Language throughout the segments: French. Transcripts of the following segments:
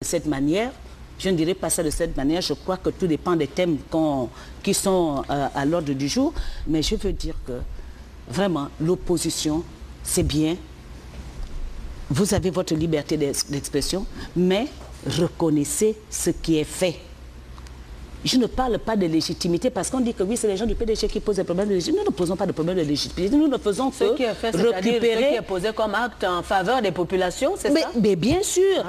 de cette manière. Je ne dirais pas ça de cette manière. Je crois que tout dépend des thèmes qui sont à l'ordre du jour. Mais je veux dire que vraiment, l'opposition, c'est bien. Vous avez votre liberté d'expression, mais reconnaissez ce qui est fait. Je ne parle pas de légitimité parce qu'on dit que oui, c'est les gens du PDG qui posent des problèmes de légitimité. Nous ne posons pas de problème de légitimité. Nous ne faisons que récupérer... Ce qui est posé comme acte en faveur des populations, c'est ça? Mais bien sûr.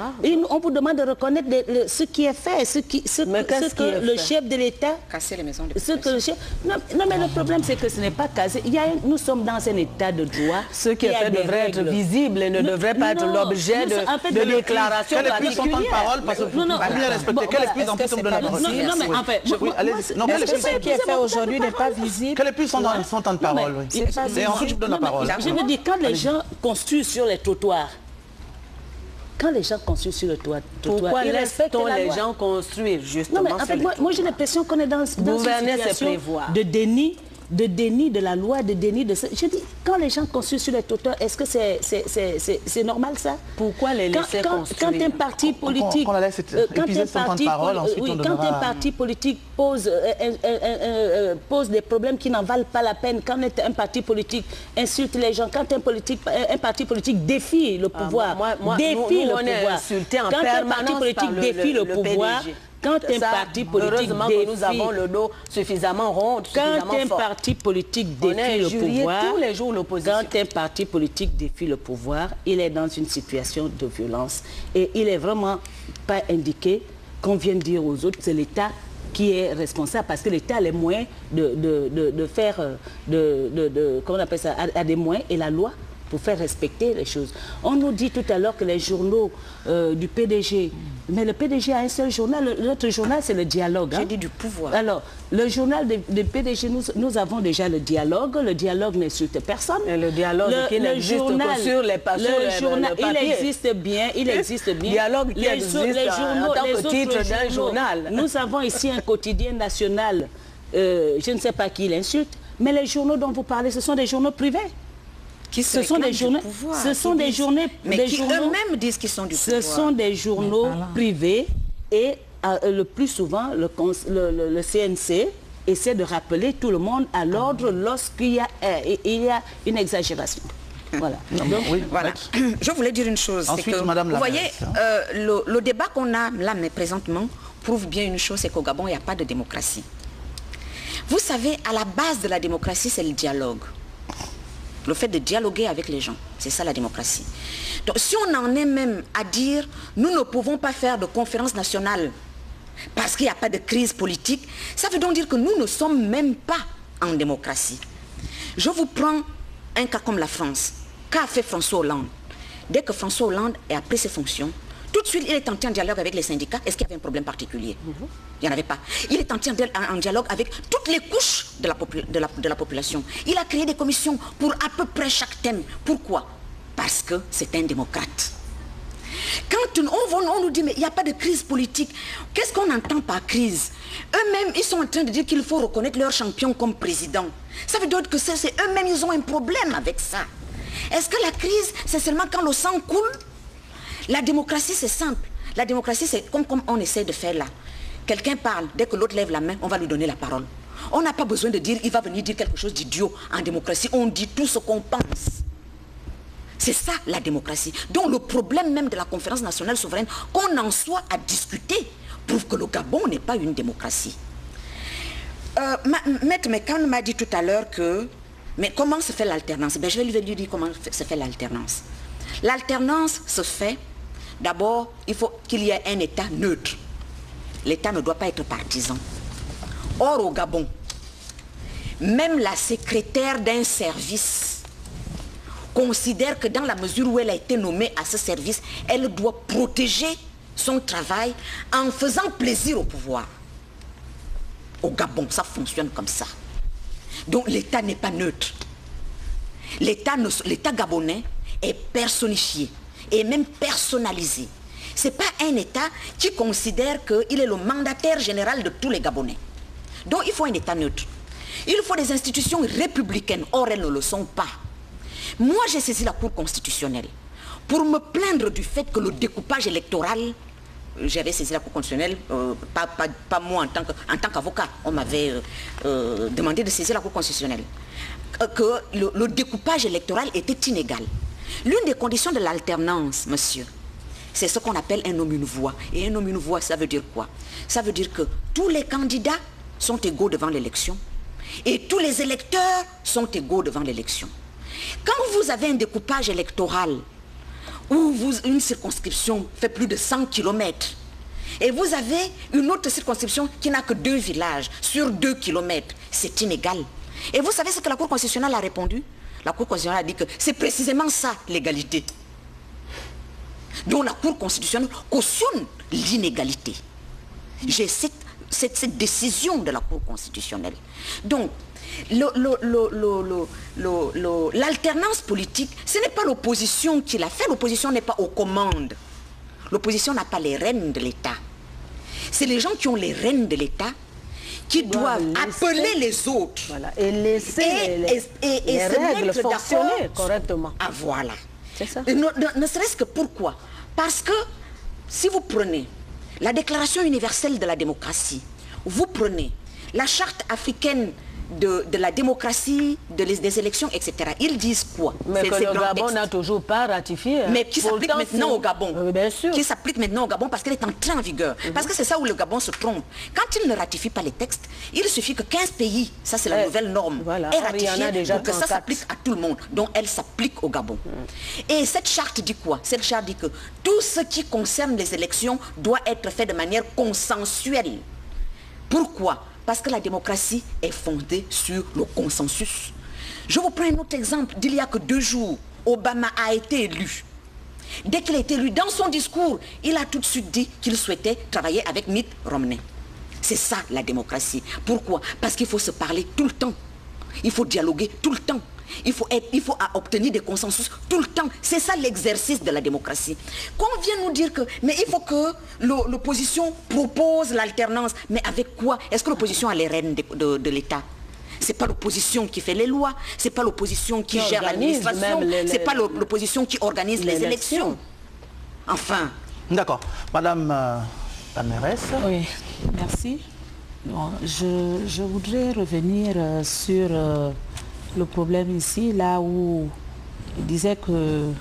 On vous demande de reconnaître ce qui est fait, ce que le chef de l'État... Casser les maisons de population. Non, mais le problème, c'est que ce n'est pas casé. Nous sommes dans un état de droit. Ce qui est fait devrait être visible et ne devrait pas être l'objet de déclarations particulières. Quel est plus en plus de la parole? Ce qui est fait aujourd'hui n'est pas visible. Quel est plus son temps de parole? Et ensuite, je vous donne la parole. Je veux dire, quand les gens construisent sur les trottoirs, pourquoi laisse-t-on les gens construire justement? Non, mais en fait, moi j'ai l'impression qu'on est dans une situation de déni de la loi, de déni de... Je dis, quand les gens construisent sur les trottoirs, est-ce que c'est normal ça? Pourquoi les laisser construire? Quand un parti politique... Quand un parti politique pose des problèmes qui n'en valent pas la peine, quand un parti politique insulte les gens, quand un parti politique défie le pouvoir, quand un parti politique défie, nous avons le dos suffisamment rond, quand un parti politique défie le pouvoir, tous les jours l'opposition. Quand un parti politique défie le pouvoir, il est dans une situation de violence. Et il n'est vraiment pas indiqué qu'on vienne dire aux autres, c'est l'État qui est responsable, parce que l'État a les moyens de faire, comment on appelle ça, a des moyens et la loi pour faire respecter les choses. On nous dit tout à l'heure que les journaux du PDG, mais le PDG a un seul journal, l'autre journal c'est le dialogue. J'ai dit du pouvoir. Alors, le journal du PDG, nous avons déjà le dialogue n'insulte personne. Et le dialogue qui n'existe que sur les journal, il existe bien. Dialogue qui existe en tant que titre d'un journal. Nous avons ici un quotidien national, je ne sais pas qui l'insulte, mais les journaux dont vous parlez, ce sont des journaux privés. Ce sont des journaux, mais qui eux-mêmes disent qu'ils sont du pouvoir. Ce sont des journaux privés et le plus souvent le CNC essaie de rappeler tout le monde à l'ordre lorsqu'il y a une exagération. Voilà. Donc, voilà. Je voulais dire une chose. Ensuite, que, Madame vous voyez, le débat qu'on a là mais présentement prouve bien une chose, c'est qu'au Gabon, il n'y a pas de démocratie. Vous savez, à la base de la démocratie, c'est le dialogue. Le fait de dialoguer avec les gens, c'est ça la démocratie. Donc si on en est même à dire, nous ne pouvons pas faire de conférence nationale parce qu'il n'y a pas de crise politique, ça veut donc dire que nous ne sommes même pas en démocratie. Je vous prends un cas comme la France. Qu'a fait François Hollande? Dès que François Hollande a pris ses fonctions, tout de suite, il est entré en dialogue avec les syndicats. Est-ce qu'il y avait un problème particulier? Il n'y en avait pas. Il est entré en dialogue avec toutes les couches de la population. Il a créé des commissions pour à peu près chaque thème. Pourquoi? Parce que c'est un démocrate. Quand on nous dit, mais il n'y a pas de crise politique, qu'est-ce qu'on entend par crise? Eux-mêmes, ils sont en train de dire qu'il faut reconnaître leur champion comme président. Ça veut dire que c'est eux-mêmes, ils ont un problème avec ça. Est-ce que la crise, c'est seulement quand le sang coule? La démocratie, c'est simple. La démocratie, c'est comme on essaie de faire là. Quelqu'un parle, dès que l'autre lève la main, on va lui donner la parole. On n'a pas besoin de dire, il va venir dire quelque chose d'idiot. En démocratie, on dit tout ce qu'on pense. C'est ça, la démocratie. Donc le problème même de la conférence nationale souveraine, qu'on en soit à discuter, prouve que le Gabon n'est pas une démocratie. Maître Mekan m'a dit tout à l'heure que, mais comment se fait l'alternance? Ben, je vais lui dire comment se fait l'alternance. L'alternance se fait, d'abord, il faut qu'il y ait un État neutre. L'État ne doit pas être partisan. Or, au Gabon, même la secrétaire d'un service considère que dans la mesure où elle a été nommée à ce service, elle doit protéger son travail en faisant plaisir au pouvoir. Au Gabon, ça fonctionne comme ça. Donc l'État n'est pas neutre. L'État gabonais est personnifié et même personnalisé. Ce n'est pas un État qui considère qu'il est le mandataire général de tous les Gabonais. Donc il faut un État neutre. Il faut des institutions républicaines. Or, elles ne le sont pas. Moi, j'ai saisi la Cour constitutionnelle pour me plaindre du fait que le découpage électoral j'avais saisi la Cour constitutionnelle, pas moi en tant qu'avocat, on m'avait demandé de saisir la Cour constitutionnelle, que le découpage électoral était inégal. L'une des conditions de l'alternance, monsieur, c'est ce qu'on appelle un homme, une voix. Et un homme, une voix, ça veut dire quoi? Ça veut dire que tous les candidats sont égaux devant l'élection et tous les électeurs sont égaux devant l'élection. Quand vous avez un découpage électoral où une circonscription fait plus de 100 km et vous avez une autre circonscription qui n'a que 2 villages sur 2 km, c'est inégal. Et vous savez ce que la Cour constitutionnelle a répondu? La Cour constitutionnelle a dit que c'est précisément ça l'égalité. Donc la Cour constitutionnelle cautionne l'inégalité. J'ai cette décision de la Cour constitutionnelle. Donc, l'alternance politique, ce n'est pas l'opposition qui l'a fait. L'opposition n'est pas aux commandes. L'opposition n'a pas les rênes de l'État. C'est les gens qui ont les rênes de l'État qui doivent appeler les autres. Voilà, et laisser les règles fonctionner correctement. Ah voilà. C'est ça. Ne serait-ce que pourquoi? Parce que si vous prenez la Déclaration universelle de la démocratie, vous prenez la Charte africaine de la démocratie, des élections, etc. Ils disent quoi? Mais que le Gabon n'a toujours pas ratifié. Mais qui s'applique maintenant au Gabon. Bien sûr. Qui s'applique maintenant au Gabon parce qu'elle est entrée en vigueur. Parce que c'est ça où le Gabon se trompe. Quand il ne ratifie pas les textes, il suffit que 15 pays, ça c'est la nouvelle norme, aient ratifié pour que ça s'applique à tout le monde. Donc elle s'applique au Gabon. Et cette charte dit quoi? Cette charte dit que tout ce qui concerne les élections doit être fait de manière consensuelle. Pourquoi? Parce que la démocratie est fondée sur le consensus. Je vous prends un autre exemple. D'il y a que 2 jours, Obama a été élu. Dès qu'il a été élu, dans son discours, il a tout de suite dit qu'il souhaitait travailler avec Mitt Romney. C'est ça la démocratie. Pourquoi? Parce qu'il faut se parler tout le temps. Il faut dialoguer tout le temps. Il faut obtenir des consensus tout le temps. C'est ça l'exercice de la démocratie. Quand on vient nous dire que, mais il faut que l'opposition propose l'alternance, mais avec quoi? Est-ce que l'opposition a les rênes de l'État? C'est pas l'opposition qui fait les lois, c'est pas l'opposition qui gère l'administration, c'est pas l'opposition qui organise les élections. Enfin. D'accord. Madame la mairesse. Oui, merci. Bon, je voudrais revenir sur le problème ici, là où il disait que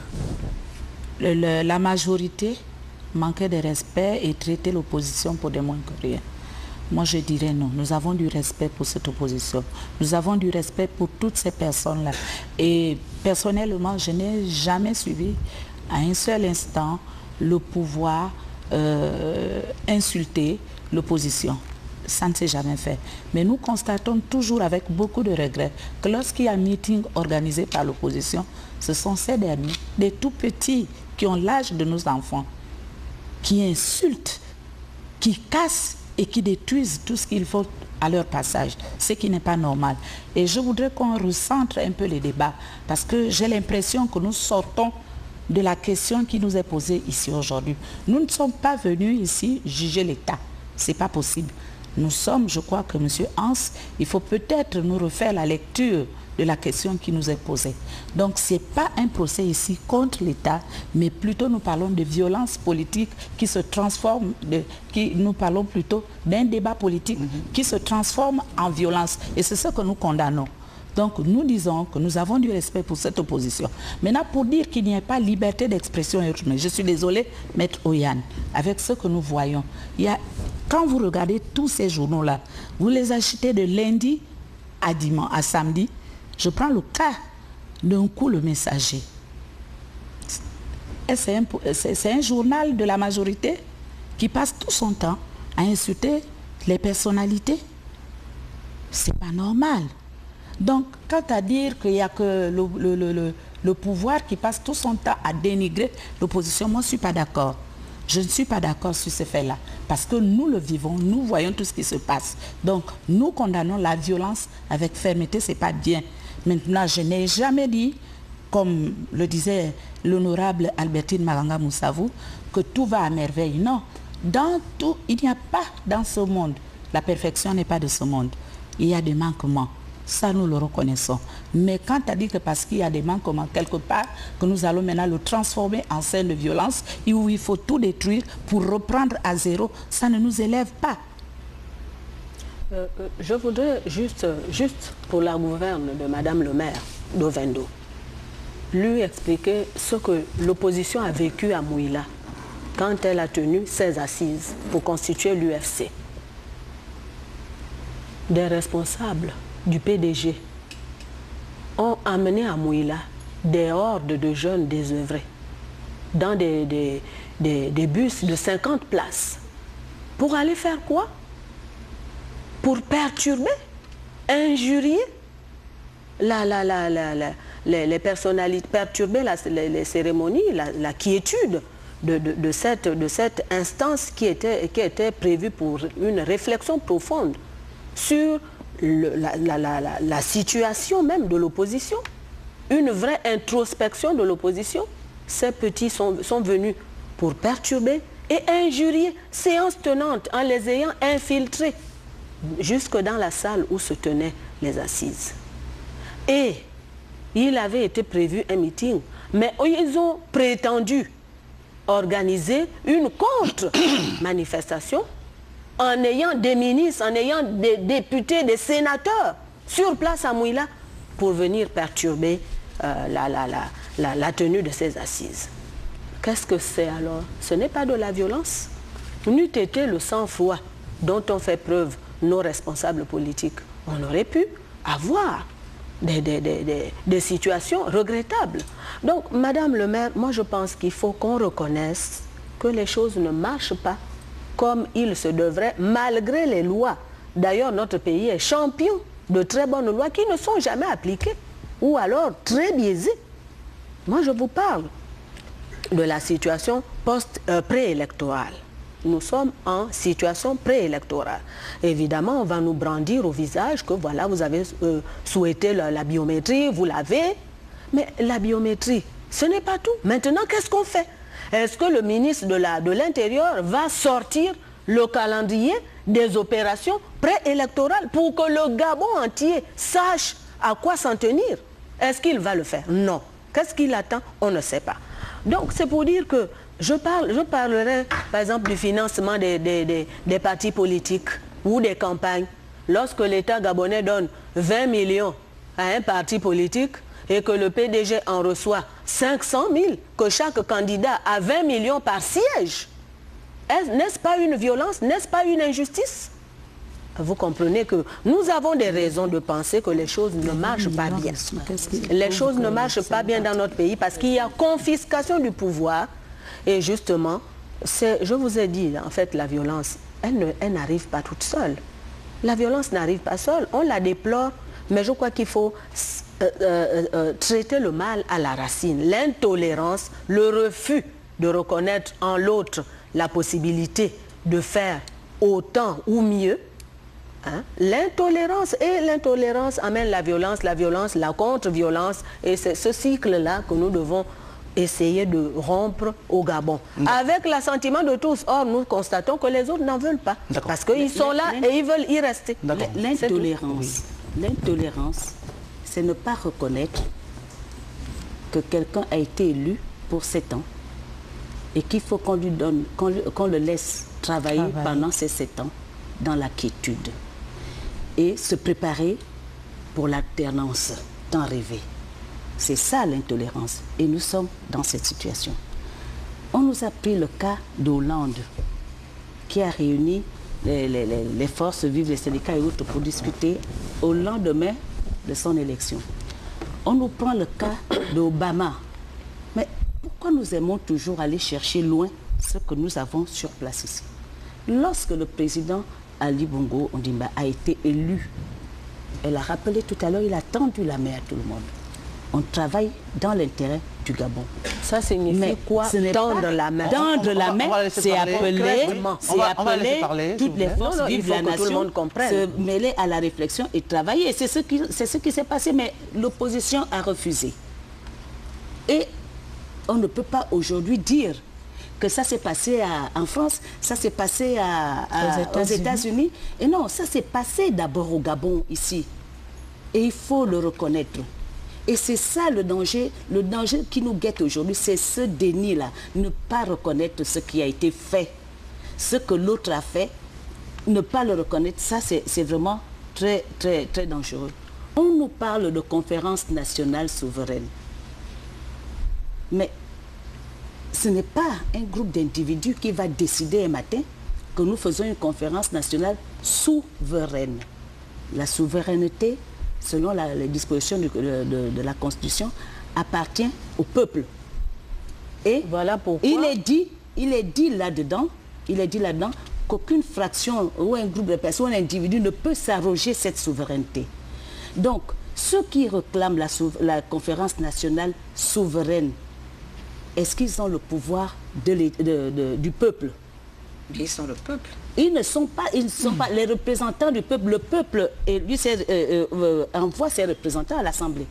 la majorité manquait de respect et traitait l'opposition pour des moins que rien. Moi, je dirais non. Nous avons du respect pour cette opposition. Nous avons du respect pour toutes ces personnes-là. Et personnellement, je n'ai jamais suivi à un seul instant le pouvoir insulter l'opposition. Ça ne s'est jamais fait. Mais nous constatons toujours avec beaucoup de regrets que lorsqu'il y a un meeting organisé par l'opposition, ce sont ces derniers, des tout petits qui ont l'âge de nos enfants, qui insultent, qui cassent et qui détruisent tout ce qu'il faut à leur passage, ce qui n'est pas normal. Et je voudrais qu'on recentre un peu les débats, parce que j'ai l'impression que nous sortons de la question qui nous est posée ici aujourd'hui. Nous ne sommes pas venus ici juger l'État. Ce n'est pas possible. Nous sommes, je crois que M. Hans, il faut peut-être nous refaire la lecture de la question qui nous est posée. Donc ce n'est pas un procès ici contre l'État, mais plutôt nous parlons de violence politique qui se transforme, nous parlons plutôt d'un débat politique qui se transforme en violence. Et c'est ce que nous condamnons. Donc nous disons que nous avons du respect pour cette opposition. Maintenant, pour dire qu'il n'y a pas liberté d'expression, mais je suis désolée, Maître Oyane, avec ce que nous voyons, quand vous regardez tous ces journaux-là, vous les achetez de lundi à dimanche, à samedi. Je prends le cas d'un coup Le Messager. C'est un journal de la majorité qui passe tout son temps à insulter les personnalités. C'est pas normal. Donc, quant à dire qu'il n'y a que le pouvoir qui passe tout son temps à dénigrer l'opposition, moi je ne suis pas d'accord. Je ne suis pas d'accord sur ce fait-là. Parce que nous le vivons, nous voyons tout ce qui se passe. Donc, nous condamnons la violence avec fermeté, ce n'est pas bien. Maintenant, je n'ai jamais dit, comme le disait l'honorable Albertine Maranga Moussavou, que tout va à merveille. Non, dans tout, il n'y a pas dans ce monde, la perfection n'est pas de ce monde. Il y a des manquements. ça nous le reconnaissons. Mais quand tu as dit que parce qu'il y a des manquements quelque part, que nous allons maintenant le transformer en scène de violence, où il faut tout détruire pour reprendre à zéro, ça ne nous élève pas. Je voudrais juste pour la gouverne de Madame le maire d'Ovendo, lui expliquer ce que l'opposition a vécu à Mouila quand elle a tenu ses assises pour constituer l'UFC. Des responsables du PDG ont amené à Mouila des hordes de jeunes désœuvrés dans des bus de 50 places. Pour aller faire quoi? Pour perturber, injurier les personnalités, perturber les cérémonies, la quiétude de cette instance qui était prévue pour une réflexion profonde sur la situation même de l'opposition, une vraie introspection de l'opposition. Ces petits sont venus pour perturber et injurier, séance tenante, en les ayant infiltrés jusque dans la salle où se tenaient les assises. Et il avait été prévu un meeting, mais ils ont prétendu organiser une contre-manifestation en ayant des ministres, en ayant des députés, des sénateurs sur place à Mouila pour venir perturber la tenue de ces assises. Qu'est-ce que c'est alors? Ce n'est pas de la violence. N'eût été le sang-froid dont ont fait preuve nos responsables politiques. On aurait pu avoir des situations regrettables. Donc, Madame le maire, moi je pense qu'il faut qu'on reconnaisse que les choses ne marchent pas comme il se devrait, malgré les lois. D'ailleurs, notre pays est champion de très bonnes lois qui ne sont jamais appliquées, ou alors très biaisées. Moi, je vous parle de la situation préélectorale. Nous sommes en situation préélectorale. Évidemment, on va nous brandir au visage que voilà, vous avez souhaité la biométrie, vous l'avez. Mais la biométrie, ce n'est pas tout. Maintenant, qu'est-ce qu'on fait? Est-ce que le ministre de l'Intérieur va sortir le calendrier des opérations préélectorales pour que le Gabon entier sache à quoi s'en tenir? Est-ce qu'il va le faire? Non. Qu'est-ce qu'il attend? On ne sait pas. Donc, c'est pour dire que je parlerai, par exemple, du financement des partis politiques ou des campagnes. Lorsque l'État gabonais donne 20 millions à un parti politique et que le PDG en reçoit 500 000, que chaque candidat a 20 millions par siège, n'est-ce pas une violence? N'est-ce pas une injustice? Vous comprenez que nous avons des raisons de penser que les choses ne marchent pas bien. Les choses ne marchent pas bien dans notre pays parce qu'il y a confiscation du pouvoir. Et justement, je vous ai dit, en fait, la violence, elle n'arrive pas toute seule. La violence n'arrive pas seule, on la déplore, mais je crois qu'il faut traiter le mal à la racine. L'intolérance, le refus de reconnaître en l'autre la possibilité de faire autant ou mieux. Hein? L'intolérance amène la violence, la contre-violence, et c'est ce cycle-là que nous devons essayer de rompre au Gabon. Avec l'assentiment de tous. Or, nous constatons que les autres n'en veulent pas. Parce qu'ils sont là et ils veulent y rester. L'intolérance, c'est ne pas reconnaître que quelqu'un a été élu pour 7 ans et qu'il faut qu'on lui donne, qu'on le laisse travailler pendant ces 7 ans dans la quiétude et se préparer pour l'alternance, tant rêvé. C'est ça l'intolérance. Et nous sommes dans cette situation. On nous a pris le cas d'Hollande, qui a réuni les forces vives, les syndicats et autres pour discuter au lendemain de son élection. On nous prend le cas d'Obama. Mais pourquoi nous aimons toujours aller chercher loin ce que nous avons sur place ici? Lorsque le président Ali Bongo Ondimba a été élu, elle a rappelé tout à l'heure, il a tendu la main à tout le monde. On travaille dans l'intérêt du Gabon. Ça signifie quoi? Tendre la main. Tendre la main, c'est appeler toutes les forces vives de la nation, se mêler à la réflexion et travailler. C'est ce qui s'est passé, mais l'opposition a refusé. Et on ne peut pas aujourd'hui dire que ça s'est passé en France, ça s'est passé aux États-Unis. Et non, ça s'est passé d'abord au Gabon, ici. Et il faut le reconnaître. Et c'est ça le danger qui nous guette aujourd'hui, c'est ce déni-là, ne pas reconnaître ce qui a été fait, ce que l'autre a fait, ne pas le reconnaître, ça c'est vraiment très, très, très dangereux. On nous parle de conférence nationale souveraine, mais ce n'est pas un groupe d'individus qui va décider un matin que nous faisons une conférence nationale souveraine. La souveraineté, selon les dispositions de la Constitution, appartient au peuple. Et voilà pourquoi il est dit là-dedans qu'aucune fraction ou un groupe de personnes ou un individu ne peut s'arroger cette souveraineté. Donc, ceux qui réclament la conférence nationale souveraine, est-ce qu'ils ont le pouvoir du peuple? Ils sont le peuple. Ils ne sont pas les représentants du peuple. Le peuple envoie ses représentants à l'Assemblée.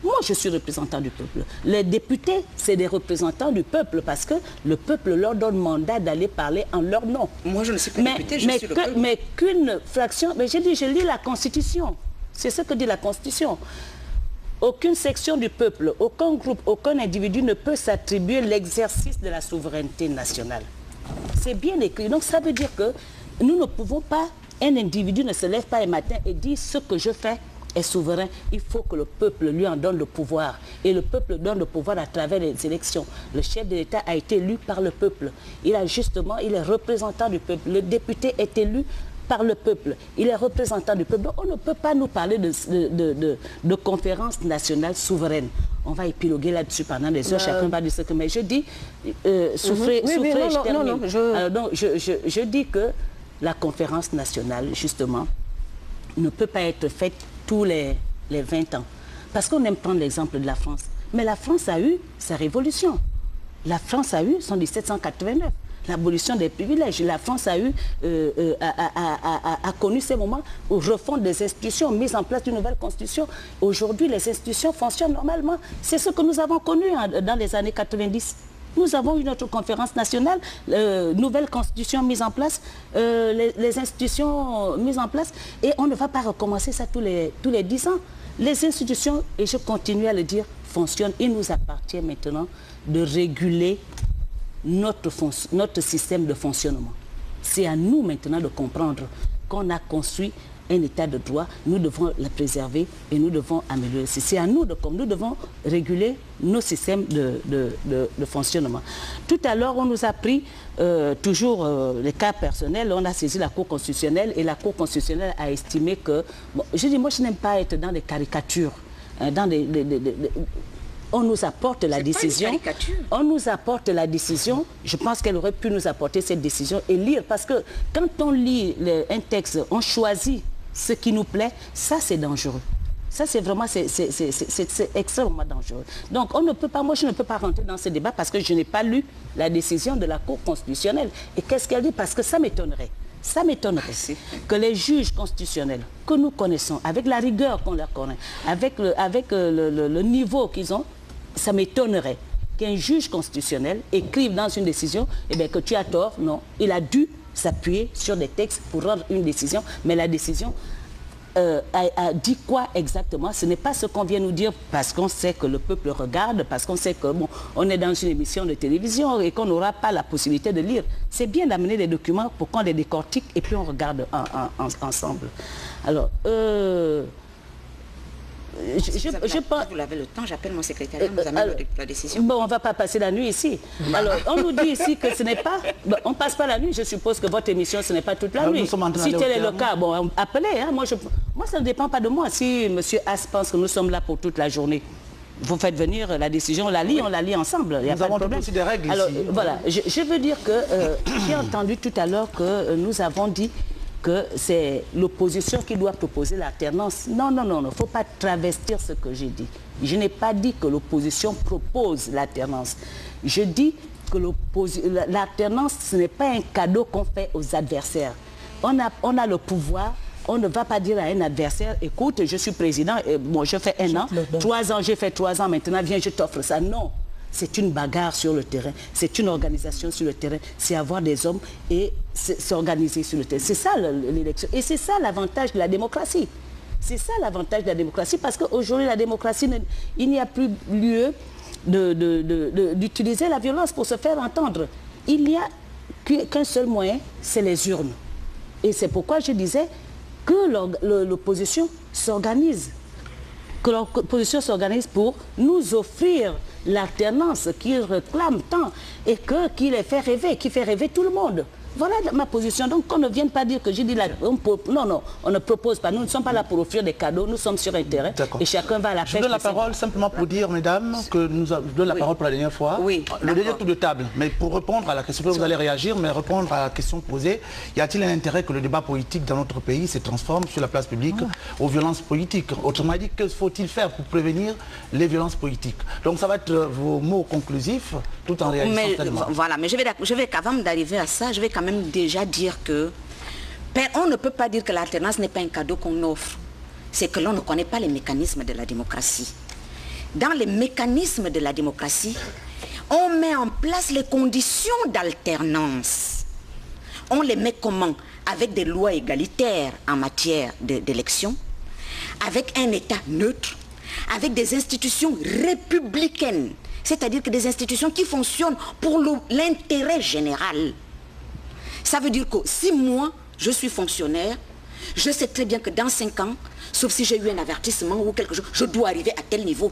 Moi, je suis représentant du peuple. Les députés, c'est des représentants du peuple parce que le peuple leur donne mandat d'aller parler en leur nom. Moi, je ne suis pas député, je suis le peuple. Mais qu'une fraction... Mais j'ai dit, je lis la Constitution. C'est ce que dit la Constitution. Aucune section du peuple, aucun groupe, aucun individu ne peut s'attribuer l'exercice de la souveraineté nationale. C'est bien écrit. Donc ça veut dire que nous ne pouvons pas, un individu ne se lève pas un matin et dit ce que je fais est souverain. Il faut que le peuple lui en donne le pouvoir. Et le peuple donne le pouvoir à travers les élections. Le chef de l'État a été élu par le peuple. Il est représentant du peuple. Le député est élu par le peuple. Il est représentant du peuple. Donc on ne peut pas nous parler de conférence nationale souveraine. On va épiloguer là-dessus pendant des heures, chacun va dire ce que... Mais je dis, je dis que la conférence nationale, justement, ne peut pas être faite tous les 20 ans. Parce qu'on aime prendre l'exemple de la France. Mais la France a eu sa révolution. La France a eu son 1789. L'abolition des privilèges. La France a connu ces moments où refondre des institutions, mise en place d'une nouvelle constitution. Aujourd'hui, les institutions fonctionnent normalement. C'est ce que nous avons connu dans les années 90. Nous avons eu notre conférence nationale, nouvelle constitution mise en place, les institutions mises en place, et on ne va pas recommencer ça tous les 10 ans. Les institutions, et je continue à le dire, fonctionnent. Il nous appartient maintenant de réguler notre système de fonctionnement. C'est à nous maintenant de comprendre qu'on a construit un état de droit, nous devons le préserver et nous devons améliorer. C'est à nous nous devons réguler nos systèmes de fonctionnement. Tout à l'heure, on nous a pris toujours les cas personnels, on a saisi la Cour constitutionnelle et la Cour constitutionnelle a estimé que... Bon, je dis, moi je n'aime pas être dans des caricatures, on nous apporte la décision. On nous apporte la décision. Je pense qu'elle aurait pu nous apporter cette décision et lire. Parce que quand on lit un texte, on choisit ce qui nous plaît. Ça, c'est dangereux. Ça, c'est vraiment, c'est extrêmement dangereux. Donc, on ne peut pas, moi, je ne peux pas rentrer dans ce débat parce que je n'ai pas lu la décision de la Cour constitutionnelle. Et qu'est-ce qu'elle dit? Parce que ça m'étonnerait. Ça m'étonnerait que les juges constitutionnels que nous connaissons, avec la rigueur qu'on leur connaît, avec le niveau qu'ils ont, ça m'étonnerait qu'un juge constitutionnel écrive dans une décision que tu as tort. Non, il a dû s'appuyer sur des textes pour rendre une décision, mais la décision a dit quoi exactement? Ce n'est pas ce qu'on vient nous dire parce qu'on sait que le peuple regarde, parce qu'on sait que on est dans une émission de télévision et qu'on n'aura pas la possibilité de lire. C'est bien d'amener des documents pour qu'on les décortique et puis on regarde ensemble. Alors, vous l'avez le temps, j'appelle mon secrétariat, nous amène la décision. Bon, on ne va pas passer la nuit ici. Alors, on nous dit ici que ce n'est pas... Bon, on ne passe pas la nuit, je suppose que votre émission, ce n'est pas toute la nuit. Si tel est le cas, bon, appelez. Hein, moi, ça ne dépend pas de moi. Si M. As pense que nous sommes là pour toute la journée, vous faites venir la décision, on la lit ensemble. Il y a pas de problème. Aussi des règles alors, ici. Voilà, je veux dire que j'ai entendu tout à l'heure que nous avons dit que c'est l'opposition qui doit proposer l'alternance. Non, non, non, il ne faut pas travestir ce que j'ai dit. Je n'ai pas dit que l'opposition propose l'alternance. Je dis que l'alternance, ce n'est pas un cadeau qu'on fait aux adversaires. On a le pouvoir. On ne va pas dire à un adversaire, écoute, je suis président, bon, je fais 1 an, 3 ans, j'ai fait 3 ans, maintenant viens, je t'offre ça. Non. C'est une bagarre sur le terrain, c'est une organisation sur le terrain, c'est avoir des hommes et s'organiser sur le terrain. C'est ça l'élection. Et c'est ça l'avantage de la démocratie. C'est ça l'avantage de la démocratie, parce qu'aujourd'hui, la démocratie, il n'y a plus lieu d'utiliser la violence pour se faire entendre. Il n'y a qu'un seul moyen, c'est les urnes. Et c'est pourquoi je disais que l'opposition s'organise. Que l'opposition s'organise pour nous offrir l'alternance qu'il réclame tant et qui les fait rêver, qui fait rêver tout le monde. Voilà ma position. Donc qu'on ne vienne pas dire que j'ai dit non, on ne propose pas. Nous ne sommes pas là pour offrir des cadeaux, nous sommes sur un terrain et chacun va à la pêche. Je donne la parole simplement pour dire, mesdames, que je donne la parole pour la dernière fois. Oui, le dernier tour de table. Mais pour répondre à la question, vous allez réagir, mais répondre à la question posée, y a-t-il un intérêt que le débat politique dans notre pays se transforme sur la place publique aux violences politiques? Autrement dit, que faut-il faire pour prévenir les violences politiques? Donc ça va être vos mots conclusifs, tout en réagissant. Voilà, mais je vais qu'avant d'arriver à ça, je vais quand même déjà dire que on ne peut pas dire que l'alternance n'est pas un cadeau qu'on offre. C'est que l'on ne connaît pas les mécanismes de la démocratie. Dans les mécanismes de la démocratie, on met en place les conditions d'alternance. On les met comment? Avec des lois égalitaires en matière d'élection, avec un État neutre, avec des institutions républicaines, c'est-à-dire que des institutions qui fonctionnent pour l'intérêt général. Ça veut dire que si moi, je suis fonctionnaire, je sais très bien que dans 5 ans, sauf si j'ai eu un avertissement ou quelque chose, je dois arriver à tel niveau.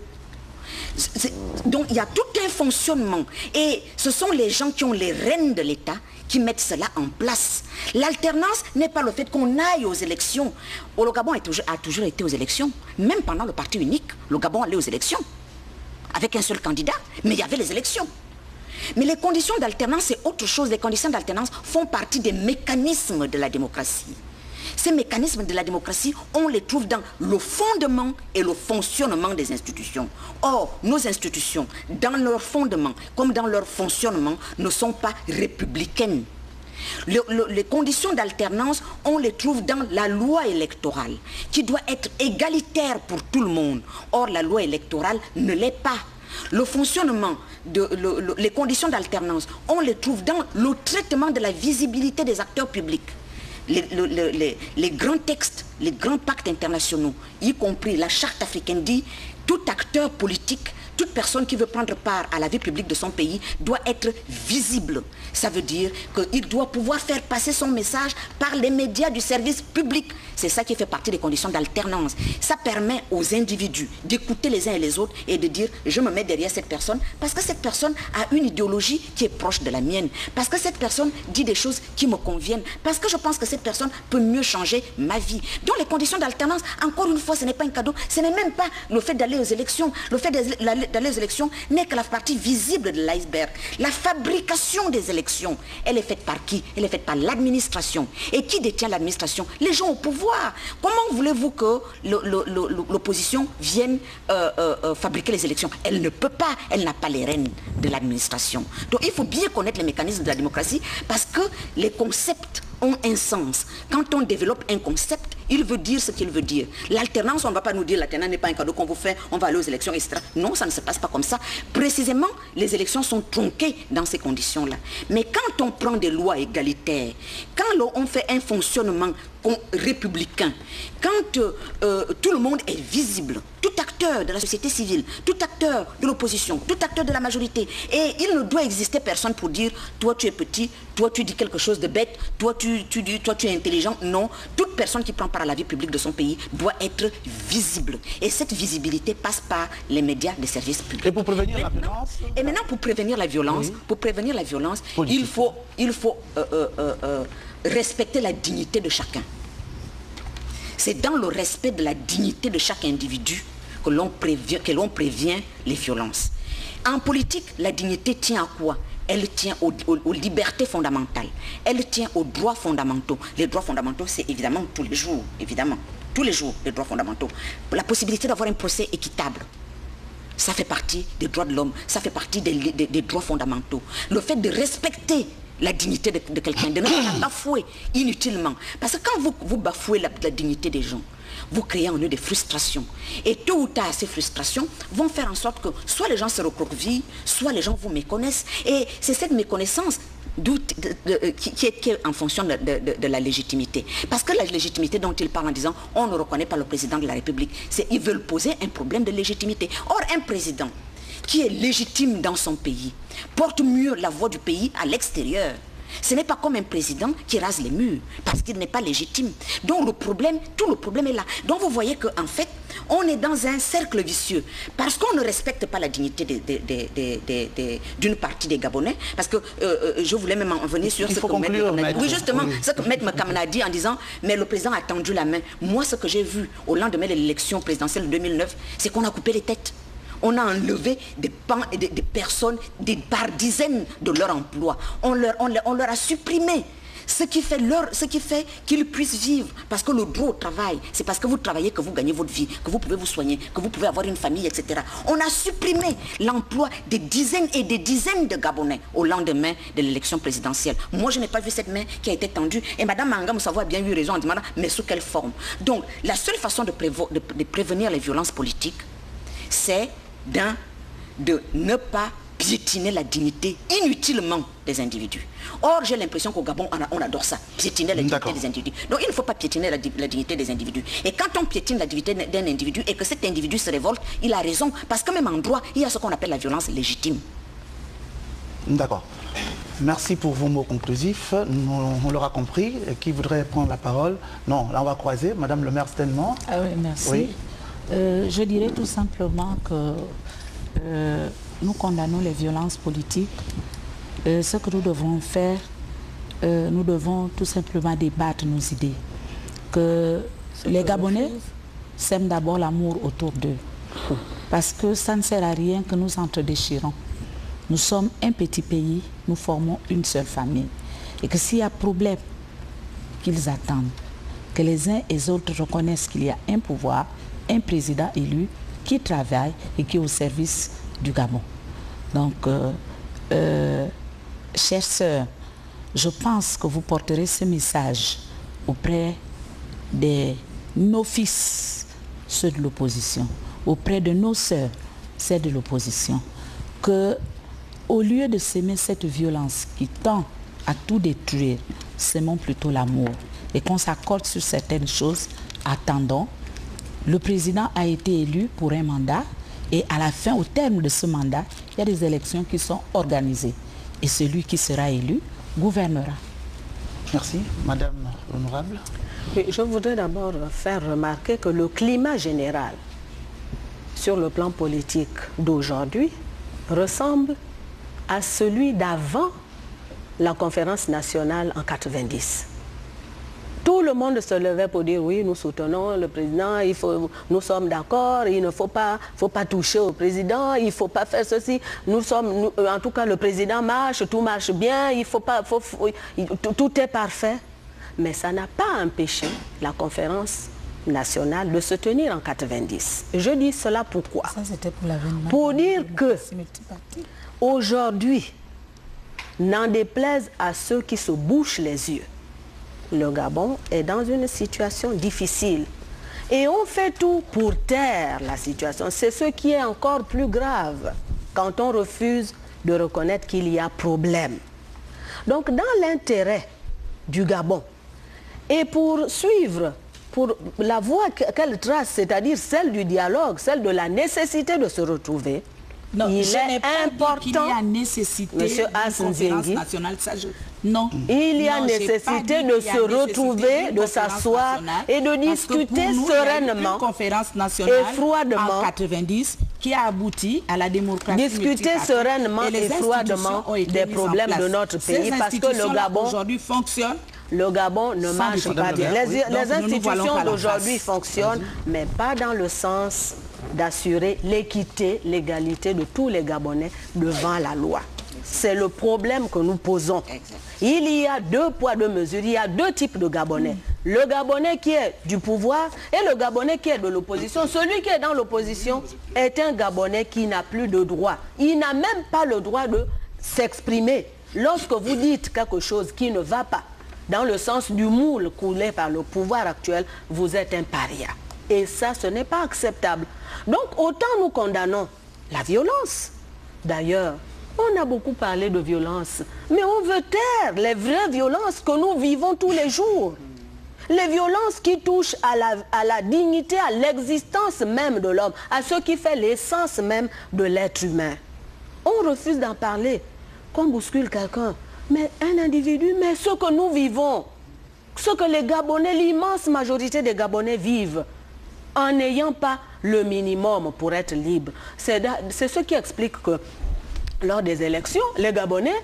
Donc il y a tout un fonctionnement. Et ce sont les gens qui ont les rênes de l'État qui mettent cela en place. L'alternance n'est pas le fait qu'on aille aux élections. Le Gabon a toujours été aux élections. Même pendant le parti unique, le Gabon allait aux élections. Avec un seul candidat, mais il y avait les élections. Mais les conditions d'alternance, c'est autre chose. Les conditions d'alternance font partie des mécanismes de la démocratie. Ces mécanismes de la démocratie, on les trouve dans le fondement et le fonctionnement des institutions. Or, nos institutions, dans leur fondement comme dans leur fonctionnement, ne sont pas républicaines. Les conditions d'alternance, on les trouve dans la loi électorale, qui doit être égalitaire pour tout le monde. Or, la loi électorale ne l'est pas. Le fonctionnement, les conditions d'alternance, on les trouve dans le traitement de la visibilité des acteurs publics. Les grands textes, les grands pactes internationaux, y compris la charte africaine dit, tout acteur politique, toute personne qui veut prendre part à la vie publique de son pays doit être visible. Ça veut dire qu'il doit pouvoir faire passer son message par les médias du service public. C'est ça qui fait partie des conditions d'alternance. Ça permet aux individus d'écouter les uns et les autres et de dire je me mets derrière cette personne parce que cette personne a une idéologie qui est proche de la mienne, parce que cette personne dit des choses qui me conviennent, parce que je pense que cette personne peut mieux changer ma vie. Donc les conditions d'alternance, encore une fois, ce n'est pas un cadeau, ce n'est même pas le fait d'aller aux élections. Le fait d'aller aux élections n'est que la partie visible de l'iceberg. La fabrication des élections, elle est faite par qui? Elle est faite par l'administration. Et qui détient l'administration? Les gens au pouvoir. Comment voulez-vous que l'opposition vienne fabriquer les élections? Elle ne peut pas, elle n'a pas les rênes de l'administration. Donc il faut bien connaître les mécanismes de la démocratie parce que les concepts ont un sens. Quand on développe un concept, il veut dire ce qu'il veut dire. L'alternance, on ne va pas nous dire l'alternance n'est pas un cadeau qu'on vous fait, on va aller aux élections, etc. Non, ça ne se passe pas comme ça. Précisément, les élections sont tronquées dans ces conditions-là. Mais quand on prend des lois égalitaires, quand on fait un fonctionnement républicain, quand tout le monde est visible, tout acteur de la société civile, tout acteur de l'opposition, tout acteur de la majorité, et il ne doit exister personne pour dire toi tu es petit, toi tu dis quelque chose de bête, toi tu es intelligent. Non, toute personne qui prend part à la vie publique de son pays doit être visible. Et cette visibilité passe par les médias des services publics. Et pour prévenir la violence? Et maintenant, pour prévenir la violence, oui. il faut respecter la dignité de chacun. C'est dans le respect de la dignité de chaque individu que l'on prévient les violences. En politique, la dignité tient à quoi? Elle tient aux libertés fondamentales. Elle tient aux droits fondamentaux. Les droits fondamentaux, c'est évidemment tous les jours, tous les jours, les droits fondamentaux. La possibilité d'avoir un procès équitable, ça fait partie des droits de l'homme, ça fait partie des droits fondamentaux. Le fait de respecter la dignité de quelqu'un, de ne pas la bafouer inutilement. Parce que quand vous bafouez la dignité des gens, vous créez en eux des frustrations. Et tôt ou tard, ces frustrations vont faire en sorte que soit les gens se recroquevillent, soit les gens vous méconnaissent. Et c'est cette méconnaissance qui est en fonction de la légitimité. Parce que la légitimité dont il parle en disant on ne reconnaît pas le président de la République, c'est qu'ils veulent poser un problème de légitimité. Or, un président qui est légitime dans son pays porte mieux la voix du pays à l'extérieur. Ce n'est pas comme un président qui rase les murs parce qu'il n'est pas légitime. Donc tout le problème est là. Donc vous voyez qu'en fait, on est dans un cercle vicieux parce qu'on ne respecte pas la dignité d'une partie des Gabonais. Parce que je voulais même en venir sur ce que Maître Makamana a dit en disant mais le président a tendu la main. Moi, ce que j'ai vu au lendemain de l'élection présidentielle de 2009, c'est qu'on a coupé les têtes. On a enlevé des pans et des personnes par dizaines de leur emploi. On leur a supprimé ce qui fait qu'ils puissent vivre. Parce que le droit au travail, c'est parce que vous travaillez que vous gagnez votre vie, que vous pouvez vous soigner, que vous pouvez avoir une famille, etc. On a supprimé l'emploi des dizaines et des dizaines de Gabonais au lendemain de l'élection présidentielle. Moi, je n'ai pas vu cette main qui a été tendue. Et Mme Manga Moussavo a bien eu raison en demandant, mais sous quelle forme? Donc, la seule façon de prévenir les violences politiques, c'est de ne pas piétiner la dignité inutilement des individus. Or, j'ai l'impression qu'au Gabon, on adore ça, piétiner la dignité des individus. Donc, il ne faut pas piétiner la dignité des individus. Et quand on piétine la dignité d'un individu et que cet individu se révolte, il a raison. Parce que même en droit, il y a ce qu'on appelle la violence légitime. D'accord. Merci pour vos mots conclusifs. On l'aura compris. Qui voudrait prendre la parole? Non, là, on va croiser. Madame le maire Stenman. Ah oui, merci. Oui. Je dirais tout simplement que nous condamnons les violences politiques. Ce que nous devons faire, nous devons tout simplement débattre nos idées. Que les Gabonais sèment d'abord l'amour autour d'eux. Parce que ça ne sert à rien que nous entre-déchirons. Nous sommes un petit pays, nous formons une seule famille. Et que s'il y a problème, qu'ils attendent. Que les uns et les autres reconnaissent qu'il y a un pouvoir, un président élu qui travaille et qui est au service du Gabon. Donc, chères sœurs, je pense que vous porterez ce message auprès de nos fils, ceux de l'opposition, auprès de nos sœurs, celles de l'opposition, que au lieu de s'aimer cette violence qui tend à tout détruire, s'aimons plutôt l'amour et qu'on s'accorde sur certaines choses, attendons. Le président a été élu pour un mandat et à la fin, au terme de ce mandat, il y a des élections qui sont organisées. Et celui qui sera élu gouvernera. Merci. Madame l'honorable. Oui, je voudrais d'abord faire remarquer que le climat général sur le plan politique d'aujourd'hui ressemble à celui d'avant la conférence nationale en 90. Tout le monde se levait pour dire oui, nous soutenons le président, nous sommes d'accord, il ne faut pas toucher au président, il ne faut pas faire ceci. En tout cas, le président marche, tout marche bien, tout est parfait. Mais ça n'a pas empêché la conférence nationale de se tenir en 90. Je dis cela pourquoi? Ça, c'était pour l'avènement. Pour dire que aujourd'hui, n'en déplaise à ceux qui se bouchent les yeux, le Gabon est dans une situation difficile. Et on fait tout pour taire la situation. C'est ce qui est encore plus grave quand on refuse de reconnaître qu'il y a problème. Donc, dans l'intérêt du Gabon, et pour suivre la voie qu'elle trace, c'est-à-dire celle du dialogue, celle de la nécessité de se retrouver, non, il est important qu'il y a nécessité d'une conférence nationale. Non. Il y a nécessité de se retrouver, de s'asseoir et de discuter sereinement et froidement. En 90, qui a abouti à la démocratie. Discuter sereinement et froidement des problèmes de notre pays parce que le Gabon aujourd'hui fonctionne. Le Gabon ne marche pas bien. Les institutions d'aujourd'hui fonctionnent, mais pas dans le sens d'assurer l'équité, l'égalité de tous les Gabonais devant la loi. C'est le problème que nous posons. Il y a deux poids, deux mesures. Il y a deux types de Gabonais. Le Gabonais qui est du pouvoir et le Gabonais qui est de l'opposition. Celui qui est dans l'opposition est un Gabonais qui n'a plus de droit. Il n'a même pas le droit de s'exprimer. Lorsque vous dites quelque chose qui ne va pas dans le sens du moule coulé par le pouvoir actuel, vous êtes un paria. Et ça, ce n'est pas acceptable. Donc, autant nous condamnons la violence. D'ailleurs, on a beaucoup parlé de violence, mais on veut taire les vraies violences que nous vivons tous les jours. Les violences qui touchent à la dignité, à l'existence même de l'homme, à ce qui fait l'essence même de l'être humain. On refuse d'en parler. Qu'on bouscule quelqu'un, mais un individu, mais ce que nous vivons, ce que les Gabonais, l'immense majorité des Gabonais vivent, en n'ayant pas le minimum pour être libre. C'est ce qui explique que lors des élections, les Gabonais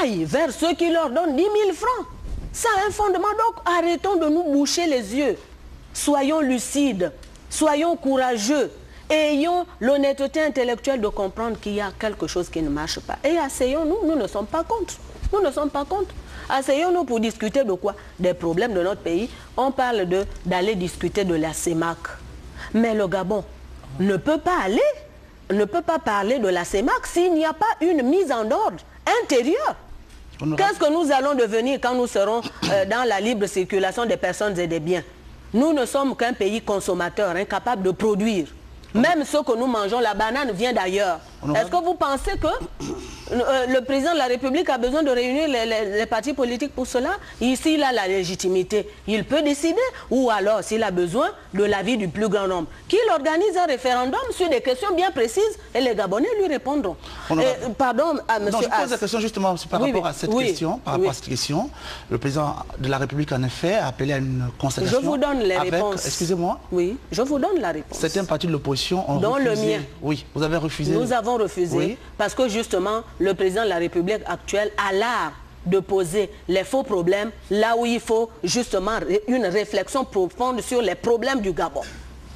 aillent vers ceux qui leur donnent 10 000 francs. Ça a un fondement, donc arrêtons de nous boucher les yeux. Soyons lucides, soyons courageux, ayons l'honnêteté intellectuelle de comprendre qu'il y a quelque chose qui ne marche pas. Et asseyons-nous, nous ne sommes pas contre. Nous ne sommes pas contre. Asseyons-nous pour discuter de quoi? Des problèmes de notre pays. On parle d'aller discuter de la CEMAC. Mais le Gabon ne peut pas parler de la CEMAC s'il n'y a pas une mise en ordre intérieure. Qu'est-ce que nous allons devenir quand nous serons dans la libre circulation des personnes et des biens? Nous ne sommes qu'un pays consommateur, incapable de produire. Même ce que nous mangeons, la banane vient d'ailleurs. Est-ce que vous pensez que le président de la République a besoin de réunir les partis politiques pour cela? Ici, il a la légitimité. Il peut décider. Ou alors, s'il a besoin de l'avis du plus grand nombre, qu'il organise un référendum sur des questions bien précises et les Gabonais lui répondront. Pardon à M. Non, je pose la question justement par rapport à cette question. Par rapport à cette question, le président de la République, en effet, a appelé à une concertation. Je vous donne les réponses. Excusez-moi. Oui, je vous donne la réponse. Certains partis de l'opposition ont refusé. Le mien. Oui, vous avez refusé. Nous avons refusé parce que justement, le président de la République actuelle a l'art de poser les faux problèmes là où il faut justement une réflexion profonde sur les problèmes du Gabon.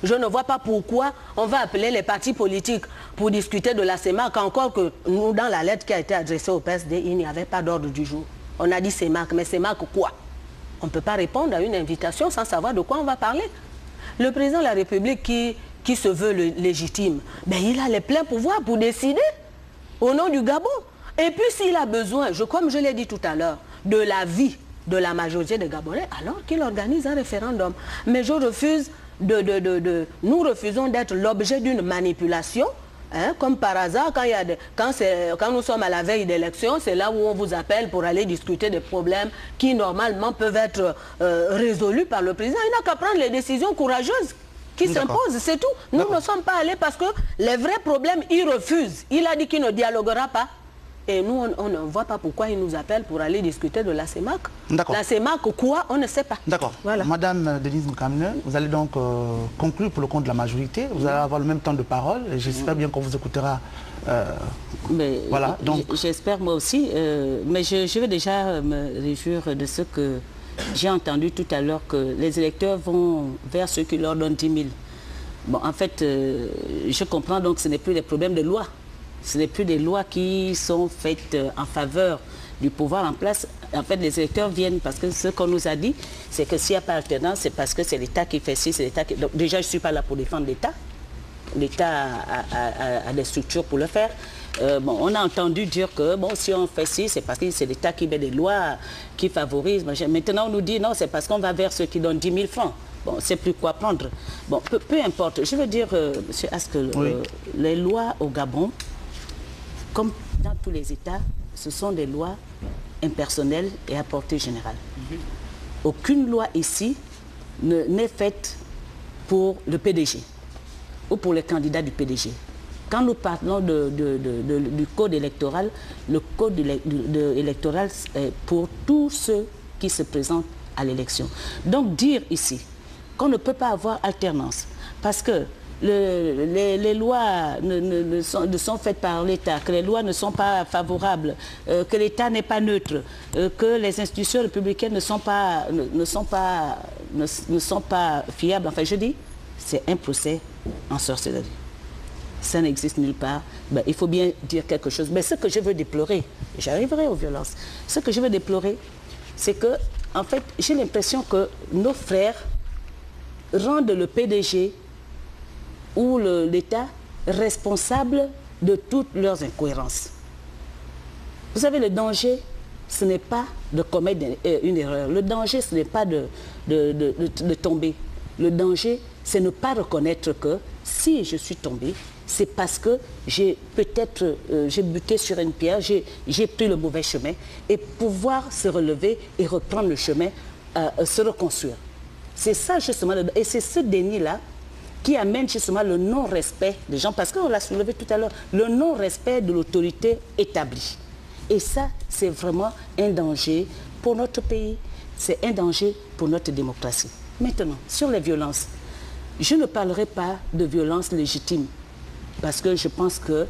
Je ne vois pas pourquoi on va appeler les partis politiques pour discuter de la CEMAC, encore que nous, dans la lettre qui a été adressée au PSD, il n'y avait pas d'ordre du jour. On a dit CEMAC, mais CEMAC quoi? On ne peut pas répondre à une invitation sans savoir de quoi on va parler. Le président de la République qui se veut légitime, ben il a les pleins pouvoirs pour décider au nom du Gabon. Et puis s'il a besoin, comme je l'ai dit tout à l'heure, de l'avis de la majorité des Gabonais, alors qu'il organise un référendum. Mais je refuse nous refusons d'être l'objet d'une manipulation. Hein, comme par hasard, quand nous sommes à la veille d'élection, c'est là où on vous appelle pour aller discuter des problèmes qui normalement peuvent être résolus par le président. Il n'a qu'à prendre les décisions courageuses qui s'imposent, c'est tout. Nous ne sommes pas allés parce que les vrais problèmes, il refuse. Il a dit qu'il ne dialoguera pas. Et nous, on ne voit pas pourquoi il nous appelle pour aller discuter de la CEMAC. La CEMAC, quoi, on ne sait pas. D'accord. Voilà. Madame Denise Moukamene, vous allez donc conclure pour le compte de la majorité. Vous allez avoir le même temps de parole. Et j'espère bien qu'on vous écoutera. Voilà. J'espère moi aussi. Mais je vais déjà me réjouir de ce que j'ai entendu tout à l'heure, que les électeurs vont vers ceux qui leur donnent 10 000. Bon, en fait, je comprends donc que ce n'est plus des problèmes de loi. Ce n'est plus des lois qui sont faites en faveur du pouvoir en place. En fait, les électeurs viennent parce que ce qu'on nous a dit, c'est que s'il n'y a pas d'alternance, c'est parce que c'est l'État qui fait ci, c'est l'État qui... Donc déjà, je ne suis pas là pour défendre l'État. L'État a des structures pour le faire. Bon, on a entendu dire que bon, si on fait ci, c'est parce que c'est l'État qui met des lois, qui favorise. Maintenant, on nous dit non, c'est parce qu'on va vers ceux qui donnent 10 000 francs. Bon, c'est plus quoi prendre. Bon, peu importe. Je veux dire, M. Askel, les lois au Gabon, comme dans tous les États, ce sont des lois impersonnelles et à portée générale. Aucune loi ici n'est faite pour le PDG ou pour les candidats du PDG. Quand nous parlons du code électoral, le code électoral est pour tous ceux qui se présentent à l'élection. Donc dire ici qu'on ne peut pas avoir alternance parce que les lois ne sont faites par l'État, que les lois ne sont pas favorables, que l'État n'est pas neutre, que les institutions républicaines ne sont pas fiables. Enfin, je dis, c'est un procès en sorcellerie. Ça n'existe nulle part. Ben, il faut bien dire quelque chose. Mais ce que je veux déplorer, j'arriverai aux violences, ce que je veux déplorer, c'est que, en fait, j'ai l'impression que nos frères rendent le PDG ou l'État responsable de toutes leurs incohérences. Vous savez, le danger, ce n'est pas de commettre une erreur. Le danger, ce n'est pas de tomber. Le danger, c'est ne pas reconnaître que si je suis tombée, c'est parce que j'ai peut-être j'ai buté sur une pierre, j'ai pris le mauvais chemin, et pouvoir se relever et reprendre le chemin, se reconstruire. C'est ça justement, et c'est ce déni-là qui amène justement le non-respect des gens, parce qu'on l'a soulevé tout à l'heure, le non-respect de l'autorité établie. Et ça, c'est vraiment un danger pour notre pays, c'est un danger pour notre démocratie. Maintenant, sur les violences, je ne parlerai pas de violence légitime, parce que je pense que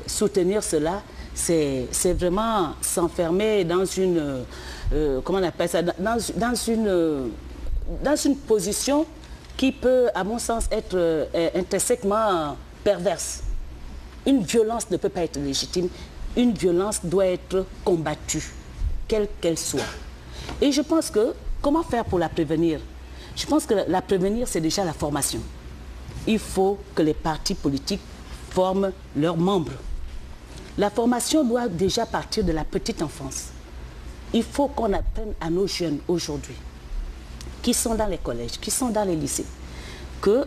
soutenir cela, c'est vraiment s'enfermer dans une, comment on appelle ça, dans une position qui peut, à mon sens, être intrinsèquement perverse. Une violence ne peut pas être légitime, une violence doit être combattue, quelle qu'elle soit. Et je pense que, comment faire pour la prévenir? Je pense que la prévenir, c'est déjà la formation. Il faut que les partis politiques forment leurs membres. La formation doit déjà partir de la petite enfance. Il faut qu'on apprenne à nos jeunes aujourd'hui, qui sont dans les collèges, qui sont dans les lycées, que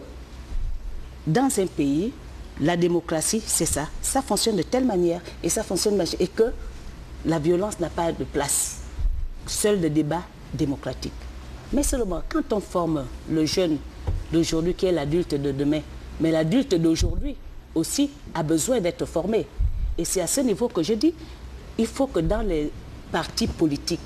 dans un pays, la démocratie, c'est ça. Ça fonctionne de telle manière et ça fonctionne et que la violence n'a pas de place. Seul le débat démocratique. Mais seulement quand on forme le jeune d'aujourd'hui qui est l'adulte de demain, mais l'adulte d'aujourd'hui aussi a besoin d'être formé. Et c'est à ce niveau que je dis, il faut que dans les partis politiques,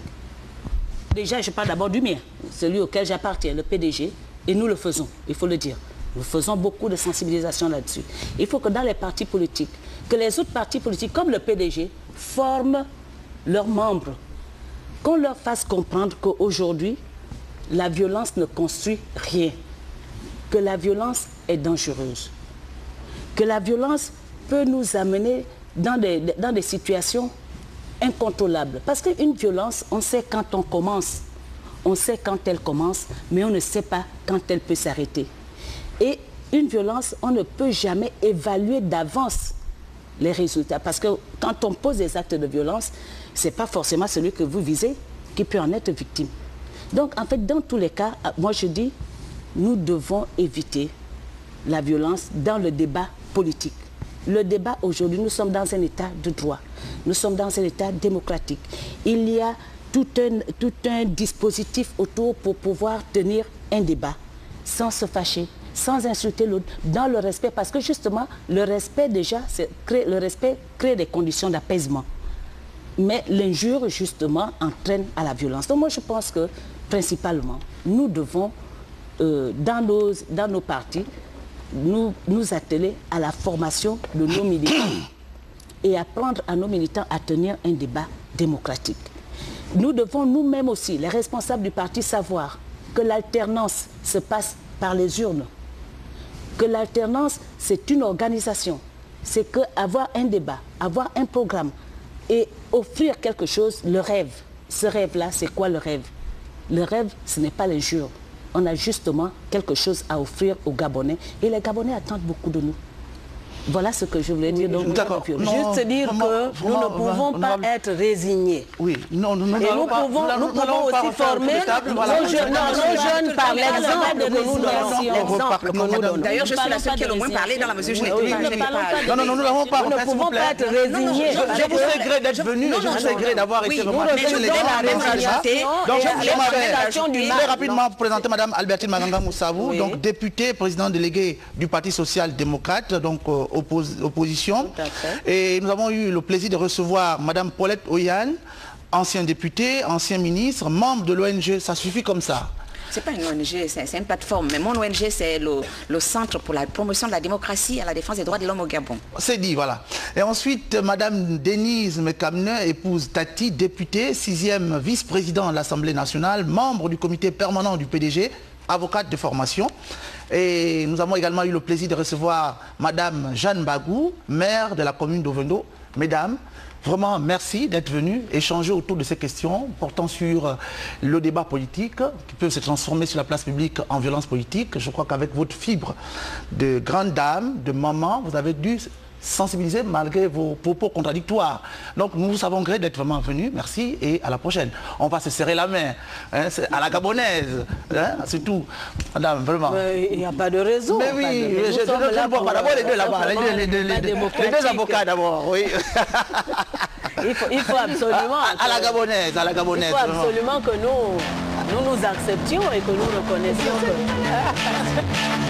déjà je parle d'abord du mien, celui auquel j'appartiens, le PDG, et nous le faisons, il faut le dire. Nous faisons beaucoup de sensibilisation là-dessus. Il faut que dans les partis politiques, que les autres partis politiques, comme le PDG, forment leurs membres. Qu'on leur fasse comprendre qu'aujourd'hui, la violence ne construit rien. Que la violence est dangereuse. Que la violence peut nous amener dans des situations incontrôlables. Parce qu'une violence, on sait quand on commence. On sait quand elle commence, mais on ne sait pas quand elle peut s'arrêter. Et une violence, on ne peut jamais évaluer d'avance les résultats. Parce que quand on pose des actes de violence, ce n'est pas forcément celui que vous visez qui peut en être victime. Donc, en fait, dans tous les cas, moi je dis, nous devons éviter la violence dans le débat politique. Le débat aujourd'hui, nous sommes dans un état de droit. Nous sommes dans un état démocratique. Il y a tout un dispositif autour pour pouvoir tenir un débat sans se fâcher, sans insulter l'autre, dans le respect. Parce que justement, le respect déjà, le respect crée des conditions d'apaisement. Mais l'injure, justement, entraîne à la violence. Donc moi, je pense que, principalement, nous devons, dans nos partis, nous atteler à la formation de nos militants et apprendre à nos militants à tenir un débat démocratique. Nous devons nous-mêmes aussi, les responsables du parti, savoir que l'alternance se passe par les urnes, que l'alternance, c'est une organisation. C'est qu'avoir un débat, avoir un programme et offrir quelque chose, le rêve. Ce rêve-là, c'est quoi le rêve? Le rêve, ce n'est pas l'injure. On a justement quelque chose à offrir aux Gabonais et les Gabonais attendent beaucoup de nous. Voilà ce que je voulais dire. Oui, d'accord. Juste dire que nous ne pouvons pas être résignés. Oui, non, nous pouvons aussi former nos jeunes par l'exemple que nous donnons. D'ailleurs, je suis la seule qui a au moins parlé dans la mesure où je n'ai pas... Non, nous n'avons pas. Nous ne pouvons pas être résignés. Je vous sais gré d'être venu et je vous sais gré d'avoir été remarqué sur les débats. Donc, je vais très rapidement vous présenter Mme Albertine Maganga Moussavou, donc députée, présidente déléguée du Parti social-démocrate, donc opposition. Et nous avons eu le plaisir de recevoir Mme Paulette Oyan, ancien député, ancien ministre, membre de l'ONG. Ça suffit comme ça? C'est pas une ONG, c'est une plateforme. Mais mon ONG, c'est le Centre pour la promotion de la démocratie et la défense des droits de l'homme au Gabon. C'est dit, voilà. Et ensuite, Mme Denise Mekamne, épouse Tati, députée, 6e vice-président de l'Assemblée nationale, membre du comité permanent du PDG, avocate de formation. Et nous avons également eu le plaisir de recevoir Mme Jeanne Bagou, maire de la commune d'Ovendo. Mesdames, vraiment merci d'être venues échanger autour de ces questions portant sur le débat politique qui peut se transformer sur la place publique en violence politique. Je crois qu'avec votre fibre de grande dame, de maman, vous avez dû sensibilisé malgré vos propos contradictoires. Donc nous vous avons gré d'être vraiment venus. Merci et à la prochaine. On va se serrer la main, hein, à la gabonaise, hein, c'est tout. Madame, vraiment. Il n'y a pas de raison. Mais oui, je ne vois pas. D'abord les deux là-bas, les deux avocats d'abord, oui. Il faut absolument... À la gabonaise, à la gabonaise. Il faut absolument que nous nous acceptions et que nous reconnaissions que...